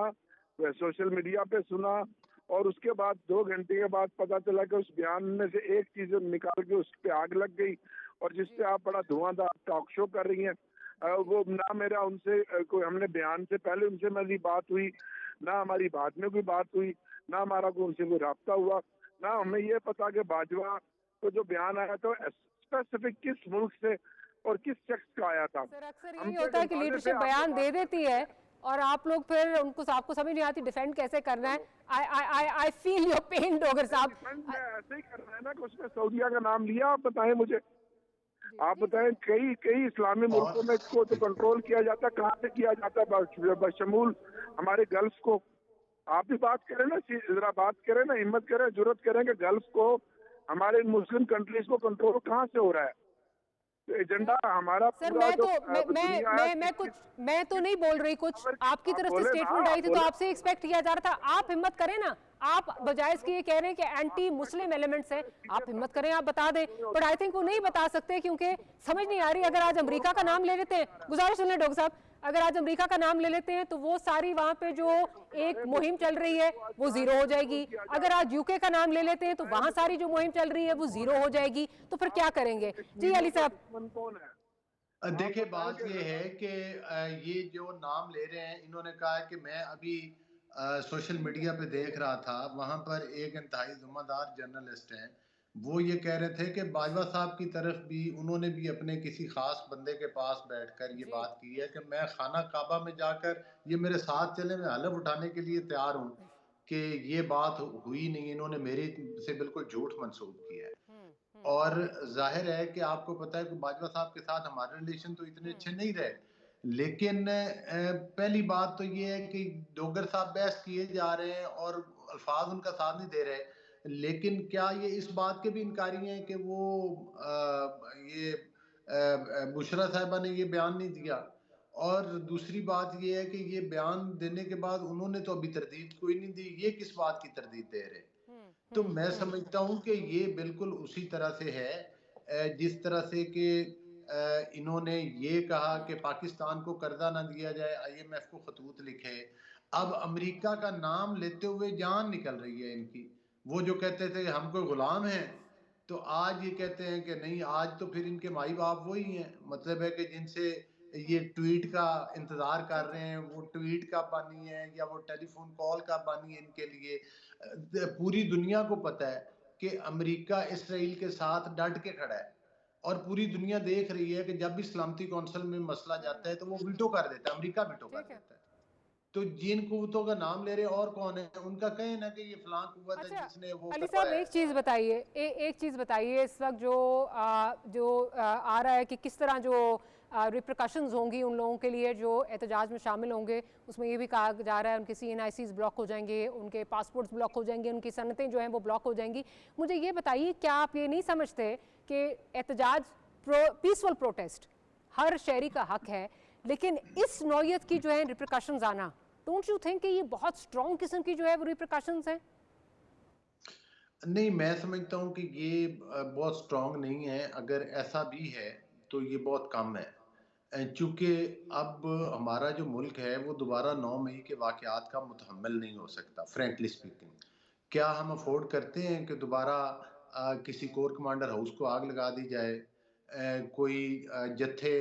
E: सोशल मीडिया पे सुना, और उसके बाद 2 घंटे के बाद पता चला कि उस बयान में से एक चीज निकाल के उस पर आग लग गई, और जिससे आप बड़ा धुआंधार टॉक शो कर रही हैं। वो ना मेरा उनसे कोई, हमने बयान से पहले उनसे मेरी बात हुई, ना हमारी बाद में कोई बात हुई, ना हमारा कोई उनसे कोई राब्ता हुआ, ना हमें ये पता कि बाजवा को जो बयान आया था स्पेसिफिक किस मुल्क से और किस शख्स का आया था।
A: सर अक्सर यही होता है कि लीडरशिप बयान दे देती है और आप लोग फिर आपको समझ नहीं आती डिफेंड कैसे करना है। I feel your pain Dogar साहब।
E: ऐसे ही करना है ना कि उसमें सऊदीया का नाम लिया। आप बताएं मुझे, आप बताएं, कई इस्लामी मुल्कों में इसको तो कंट्रोल किया जाता है, कहाँ से किया जाता है बशमूल हमारे गल्फ को। आप भी बात करें ना, जरा बात करें ना, हिम्मत करें, जुर्रत करें कि गल्फ को, हमारे मुस्लिम कंट्रीज को कंट्रोल कहाँ से हो रहा है। एजेंडा हमारा
A: सर
E: पूरा
A: मैं तो नहीं बोल रही कुछ, आपकी तरफ से स्टेटमेंट आई थी तो आपसे एक्सपेक्ट किया जा रहा था। आप हिम्मत करें ना, आप बजाय इसके ये कह रहे हैं कि एंटी मुस्लिम एलिमेंट्स हैं, आप हिम्मत करें, आप बता दें। बट आई थिंक वो नहीं बता सकते क्योंकि समझ नहीं आ रही। अगर आज अमेरिका का नाम ले लेते हैं, गुजारिश सुन लें डॉक्टर साहब, अगर आज अमेरिका का नाम ले लेते हैं तो वो सारी वहां पे जो एक मुहिम चल रही है वो जीरो हो जाएगी। अगर आज यूके का नाम ले लेते हैं तो वहां सारी जो मुहिम चल रही है वो जीरो हो जाएगी। तो फिर क्या करेंगे? जी अली साहब।
E: कौन है?
D: देखिए, बात ये है कि ये जो नाम ले रहे हैं, इन्होंने कहा है कि मैं अभी सोशल मीडिया पे देख रहा था, वहां पर एक इंतहाई जिम्मेदार जर्नलिस्ट हैं, वो ये कह रहे थे कि बाजवा साहब की तरफ भी उन्होंने भी अपने किसी खास बंदे के पास बैठकर ये बात की है कि मैं खाना काबा में जाकर, ये मेरे साथ चले, मैं हलफ उठाने के लिए तैयार हूँ कि ये बात हुई नहीं, इन्होंने मेरे से बिल्कुल झूठ मंसूब किया है। और जाहिर है कि आपको पता है कि बाजवा साहब के साथ हमारे रिलेशन तो इतने अच्छे नहीं रहे, लेकिन पहली बात तो ये है कि डोगर साहब बहस किए जा रहे हैं और अल्फाज उनका साथ नहीं दे रहे, लेकिन क्या ये इस बात के भी इनकारी हैं कि वो ये बुशरा साहिबा ने ये बयान नहीं दिया और दूसरी बात ये है कि ये बयान देने के बाद उन्होंने तो अभी तरदीद कोई नहीं दी, ये किस बात की तरदीद दे रहे। तो मैं समझता हूँ कि ये बिल्कुल उसी तरह से है जिस तरह से कि इन्होंने ये कहा कि पाकिस्तान को कर्जा ना दिया जाए, IMF को खतूत लिखे। अब अमेरिका का नाम लेते हुए जान निकल रही है इनकी। वो जो कहते थे हम कोई गुलाम हैं, तो आज ये कहते हैं कि नहीं, आज तो फिर इनके माई बाप वही हैं। मतलब है कि जिनसे ये ट्वीट का इंतजार कर रहे हैं, वो ट्वीट कब आनी है या वो टेलीफोन कॉल कब आनी है इनके लिए। पूरी दुनिया को पता है कि अमेरिका इसराइल के साथ डट के खड़ा है, और पूरी दुनिया देख रही है कि जब भी सलामती कौंसिल में मसला जाता है तो वो वीटो कर देता है, अमेरिका वीटो कर देता है। तो जिन कुव्वतों का नाम ले रहे और कौन है, उनका कहें ना कि ये फलां कुव्वत है
A: अच्छा
D: जिसने वो
A: अली साहब,
D: करवाया
A: एक चीज़ बताइए, एक चीज़ बताइए, इस वक्त जो आ रहा है कि किस तरह जो रिप्रकशंस होंगी उन लोगों के लिए जो एहतजाज में शामिल होंगे। उसमें ये भी कहा जा रहा है उनके CNICs ब्लॉक हो जाएंगे, उनके पासपोर्ट्स ब्लॉक हो जाएंगे, उनकी सनतें जो हैं वो ब्लॉक हो जाएंगी। मुझे ये बताइए, क्या आप ये नहीं समझते कि एहतजाज, पीसफुल प्रोटेस्ट हर शहरी का हक है, लेकिन इस नौयत की जो है रिप्रकशंस आना, डोंट यू थिंक कि ये बहुत स्ट्रॉन्ग किस्म की जो है वो रिप्रकशंस हैं?
D: नहीं, मैं समझता हूँ कि ये बहुत स्ट्रांग नहीं है। अगर ऐसा भी है तो ये बहुत कम है, चूंकि अब हमारा जो मुल्क है वो दोबारा 9 मई के वाक़यात का मुतहम्मिल नहीं हो सकता, फ्रैंकली स्पीकिंग। क्या हम अफोर्ड करते हैं कि दोबारा किसी कोर कमांडर हाउस को आग लगा दी जाए? कोई जत्थे,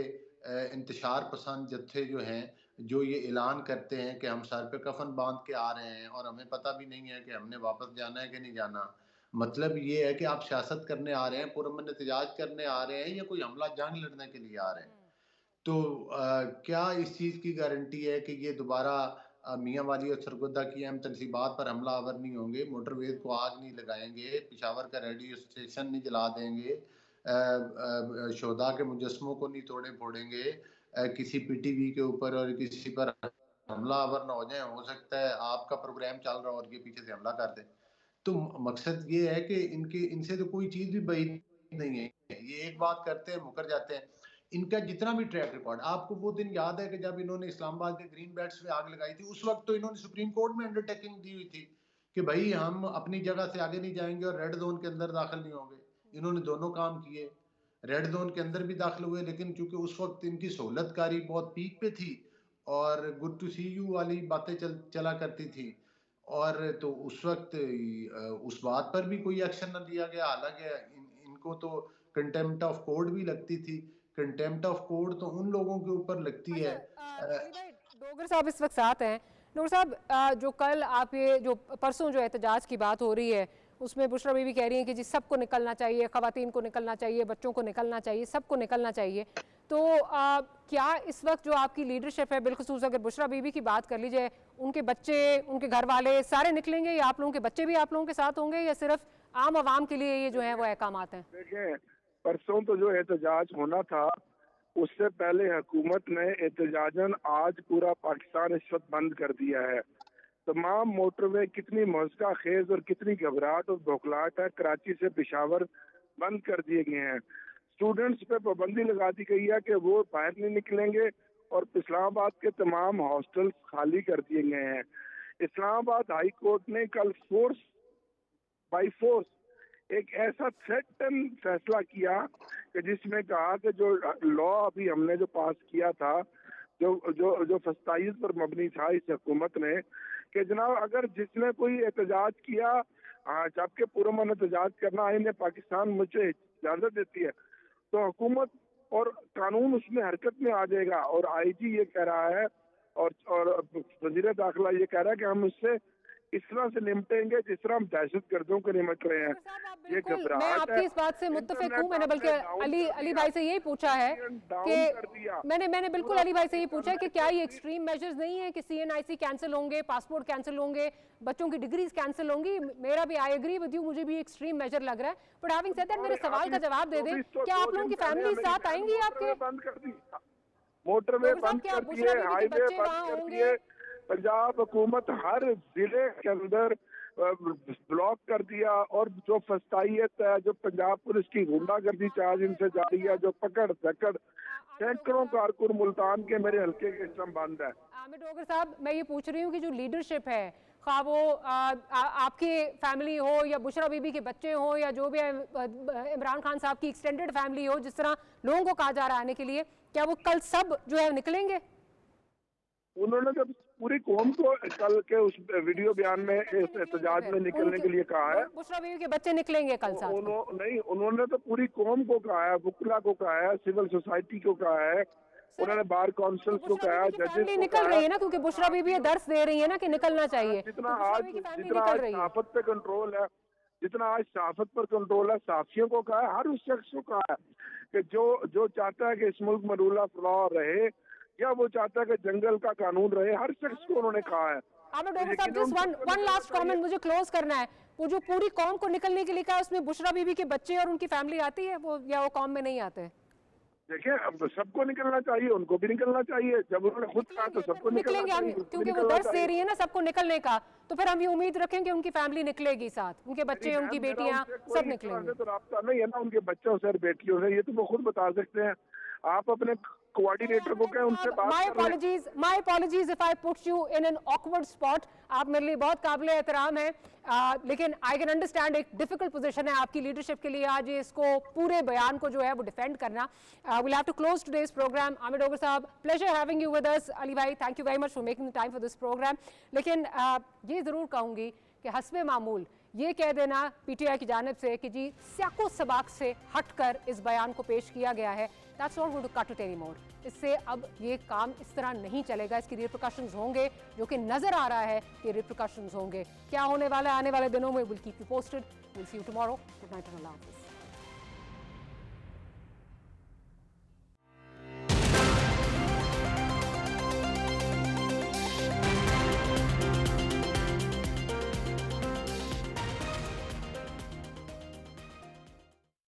D: इंतशार पसंद जत्थे जो हैं, जो ये ऐलान करते हैं कि हम सर पे कफन बांध के आ रहे हैं और हमें पता भी नहीं है कि हमने वापस जाना है कि नहीं जाना। मतलब ये है कि आप सियासत करने आ रहे हैं, पुरअमन एहतजाज करने आ रहे हैं, या कोई हमला जंग लड़ने के लिए आ रहे हैं। तो क्या इस चीज़ की गारंटी है कि ये दोबारा मियाँ वाली और सरगोदा की अहम तनसीबात पर हमलावर नहीं होंगे, मोटरवेज को आग नहीं लगाएंगे, पिशावर का रेडियो स्टेशन नहीं जला देंगे, शोधा के मुजस्मों को नहीं तोड़े फोड़ेंगे, किसी PTV के ऊपर और किसी पर हमलावर ना हो जाए। हो सकता है आपका प्रोग्राम चल रहा हो और ये पीछे से हमला कर दे। तो मकसद ये है कि इनके इनसे तो कोई चीज़ भी बईद नहीं है। ये एक बात करते हैं, मुकर जाते हैं। इनका जितना भी ट्रैक रिकॉर्ड, आपको वो दिन याद है कि जब इन्होंने इस्लामाबाद के ग्रीन बेल्ट्स में आग लगाई थी, उस वक्त तो इन्होंने सुप्रीम कोर्ट में अंडरटेकिंग दी हुई थी कि भाई हम अपनी जगह से आगे नहीं जाएंगे और रेड जोन के अंदर दाखिल नहीं होंगे। इन्होंने दोनों काम किए, रेड जोन के अंदर भी दाखिल हुए, लेकिन चूंकि उस वक्त इनकी सहूलतकारी बहुत पीक पे थी और गुड टू सी यू वाली बातें चला करती थी, और तो उस वक्त उस बात पर भी कोई एक्शन न लिया गया। हालांकि इनको तो कंटेम्प्ट ऑफ कोर्ट भी लगती थी। कंटेम्प्ट ऑफ कोर्ट तो उन लोगों के ऊपर लगती
A: अच्छा
D: है।
A: अली भाई, डोगर साहब इस वक्त साथ हैं। डोगर साहब, जो कल आप ये जो परसों जो एहतजाज की बात हो रही है उसमें बुशरा बीबी कह रही हैं कि जी सबको निकलना चाहिए, ख़वातीन को निकलना चाहिए, बच्चों को निकलना चाहिए, सबको निकलना चाहिए। तो क्या इस वक्त जो आपकी लीडरशिप है, बिलखसूस अगर बुशरा बीबी की बात कर लीजिए, उनके बच्चे, उनके घर वाले सारे निकलेंगे, या आप लोगों के बच्चे भी आप लोगों के साथ होंगे, या सिर्फ आम आवाम के लिए ये जो है वो अहकाम हैं?
E: देखें, परसों तो जो एहतजाज होना था, उससे पहले हुकूमत ने एहतजाजन आज पूरा पाकिस्तान इस वक्त बंद कर दिया है। तमाम मोटरवे कितनी मौजका खेज और कितनी घबराहट और बौखलाहट है, कराची से पेशावर बंद कर दिए गए हैं। स्टूडेंट्स पे पाबंदी लगा दी गई है कि वो बाहर नहीं निकलेंगे, और इस्लामाबाद के तमाम हॉस्टल्स खाली कर दिए गए हैं। इस्लामाबाद हाई कोर्ट ने कल बाई फोर्स एक ऐसा थ्रेटन फैसला किया कि जिसमें कहा कि जो लॉ अभी हमने जो पास किया था, जो जो जो फस्ताइज पर मबनी था इस हुकूमत ने, कि जनाब अगर जिसने कोई एहतजाज किया, जबकि पुरअमन एहतजाज करना आईन पाकिस्तान मुझे इजाजत देती है, तो हुकूमत और कानून उसमें हरकत में आ जाएगा। और IG ये कह रहा है और वजीर दाखिला ये कह रहा है कि हम इससे इस तरह से निपटेंगे जिस तरह हम दहशत गर्दों को निपट रहे हैं। ये
A: मैं आपकी इस बात से मुत्तफिक हूँ। मैंने बल्कि अली भाई से यही पूछा है कि मैंने बिल्कुल अली भाई से ये पूछा है कि क्या ये एक्सट्रीम मेजर्स नहीं है कि CNIC कैंसिल होंगे, पासपोर्ट कैंसिल होंगे, बच्चों की डिग्रीज कैंसिल होंगी? मेरा भी आई एग्री विद यू, मुझे भी एक्सट्रीम मेजर लग रहा है। बट हैविंग सेड दैट, मेरे सवाल का जवाब दे दें, क्या आप लोगों की फैमिली साथ आएंगी आपके?
E: बंद कर दी, मोटरवे बंद कर दिए, हाईवे बंद कर दिए। पंजाब हुकूमत हर जिले के अंदर ब्लॉक कर दिया, और जो फस्तायत है, जो पंजाब पुलिस की गुंडागर्दी चार्ज इनसे जारी है, जो पकड़ धकड़ सैकड़ों कारकुन मुल्तान के मेरे हल्के के संबंध है।
A: आमिर डोगर साहब, मैं ये पूछ रही हूँ कि जो लीडरशिप है, खा वो आपकी फैमिली हो या बुशरा बीबी के बच्चे हो या जो भी इमरान खान साहब की एक्सटेंडेड फैमिली हो, जिस तरह लोगों को कहा जा रहा है आने के लिए, क्या वो कल सब जो है निकलेंगे?
E: उन्होंने तो पूरी कौम को कल के उस वीडियो बयान में इस एहतजाज में निकलने के लिए कहा है।
A: बुशरा बीबी के बच्चे निकलेंगे कल साथ में?
E: नहीं, उन्होंने तो पूरी कौम को कहा है, वुकला को कहा है, सिविल सोसाइटी को कहा है, उन्होंने बार काउंसिल को कहा, जजेस को
A: निकल रही है ना, क्योंकि बुशरा बीबी ये दर्स दे रही है ना कि निकलना चाहिए।
E: जितना आज सहाफत पे कंट्रोल है, जितना आज सहाफत पर कंट्रोल है, साफियों को कहा है, हर उस शख्स को कहा है कि जो चाहता है कि इस मुल्क में रूल ऑफ लॉ रहे या वो चाहता है कि जंगल का कानून रहे, हर शख्स को उन्होंने कहा है।
A: आमिर डोगर साहब, जस्ट वन लास्ट कमेंट, मुझे क्लोज करना है। वो जो पूरी कौम को निकलने के लिए कहा, उसमें बुशरा बीबी के बच्चे और उनकी फैमिली आती है वो, या वो कौम में नहीं आते?
E: देखिए, अब सबको निकलना चाहिए, उनको भी निकलना चाहिए। जब उन्होंने खुद कहा तो सबको
A: निकलेंगे हम, क्योंकि वो दर्स दे रही है ना सबको निकलने का, तो फिर हम ये उम्मीद रखें कि उनकी फैमिली निकलेगी साथ, उनके बच्चे, उनकी बेटियां सब निकलेंगे।
E: तो राब्ता नहीं है ना उनके बच्चों से और बेटियों से, ये तो वो खुद बता सकते हैं। आप अपने कोऑर्डिनेटर को कहें, उनसे बात करें।
A: My apologies if I put you in an awkward spot. आप मेरे लिए बहुत काबिल एहतराम है, लेकिन आई कैन अंडरस्टैंड एक डिफिकल्ट पोजीशन है आपकी लीडरशिप के लिए आज इसको पूरे बयान को जो है वो डिफेंड करना। we'll have to close today's program. Aamir Dogar साहब, pleasure having you with us. Ali भाई, thank you very much for making the time for this program. लेकिन ये ज़रूर कहूँगी कि हस्बे मामूल ये कह देना पीटीआई की जानिब से कि जी सियाको सबाक से हटकर इस बयान को पेश किया गया है, that's not going to cut it anymore. इससे अब ये काम इस तरह नहीं चलेगा, इसकी रिपरकशंस होंगे, जो कि नजर आ रहा है कि रिपरकशंस होंगे। क्या होने वाला है आने वाले दिनों में, will keep you posted. Will see you tomorrow. Good night and अल्लाह हाफिज़।